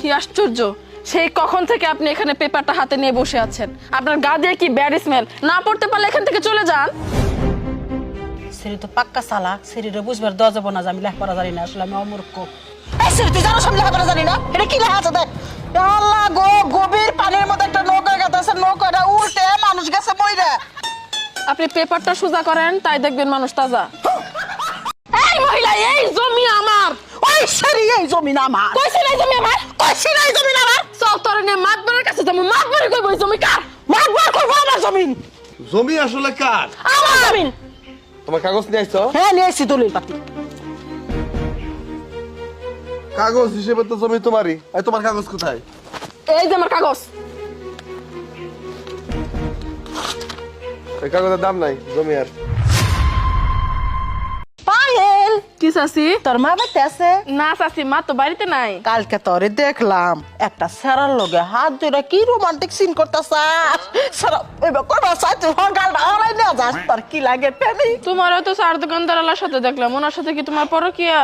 কি আশ্চর্য, সেই কখন থেকে আপনি এখানে পেপারটা হাতে নিয়ে বসে আছেন? আপনার গা দিয়ে কি ব্যাড স্মেল? না পড়তে পারলে এখান থেকে চলে যান। সেরি তো পাক্কা চালাক, সেরিরে বুঝবার দেওয়া যাবো না যে আমি লেখাপড়া জানি না, আসলে আমি অমূর্খ। এই সেরি, তুই জানো আমি লেখাপড়া জানি না? এটা কি লেখা আছে দেখ। আল্লাহ গো, গভীর পানির মধ্যে একটা নৌকা গেছে, নৌকাটা উল্টে মানুষ গেছে মইরা। আপনি পেপারটা সোজা করেন, তাই দেখবেন মানুষ তাজা। এই মহিলা, এই জমি আমার। ওই সেরি, এই জমিন আমার। কইছি না এই জমি আমার? কইছি না এই জমিন আমার। সব তোর নিয়ে মাতবরের কাছে যাবো, মাতবরি কইবো এই জমি কার? মারবার করবো আমার জমিন। জমি আসলে কার? আমার জমিন। তোমার কাগজ নিয়ে আইছো? হ্যাঁ, নিয়ে এসছি দলিল পাতি। কাগজ হিসেবে তো জমি তোমারই। এই তোমার কাগজ কোথায়? এই যে আমার কাগজ। এই কাগজের দাম নাই, জমি আর। পায়েল, কি চাচি? তোর মা বাড়িতে আছে? না চাচি, মা তো বাড়িতে নাই। কালকে তোরে দেখলাম একটা স্যারার লগে হাত ধরে কি রোমান্টিক সিন করতেছে। সারা এবার করবা চাই তুই গালটা হলাই না যাস, তোর কি লাগে প্রেমী? তোমারও তো চার দোকানদার সাথে দেখলাম, ওনার সাথে কি তোমার পরকিয়া?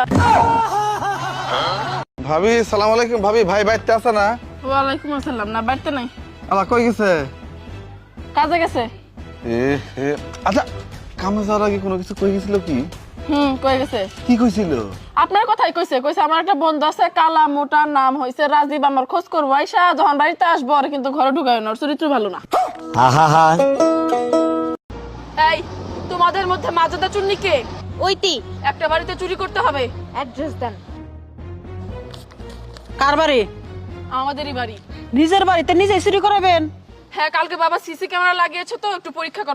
ভাবি সালাম আলাইকুম। ভাবি, ভাই বাড়িতে আছে না? ওয়ালাইকুম আসসালাম। না বাড়িতে নাই, আলা কই গেছে? কাজে গেছে। আচ্ছা, কামে যাওয়ার আগে কোনো কিছু কই গেছিল কি? কই গেছে? কি কইছিল? আপনার কথাই কইছে। কইছে আমার একটা বন্ধু আছে কালা মোটা, নাম হইছে রাজীব, আমার খোঁজ করবো, আইসা যখন বাড়িতে আসবো আর কিন্তু ঘরে ঢুকায় না, ওর চরিত্র ভালো না। এই, তোমাদের মধ্যে মাজেদা চুন্নি কে? ওইটি একটা বাড়িতে চুরি করতে হবে। অ্যাড্রেস দেন। কার বাড়ি? আমাদেরই বাড়ি। নিজের বাড়িতে নিজে চুরি করাবেন? হ্যাঁ, কালকে বাবা সিসি ক্যামেরা লাগিয়েছে তো, একটু পরীক্ষা করা।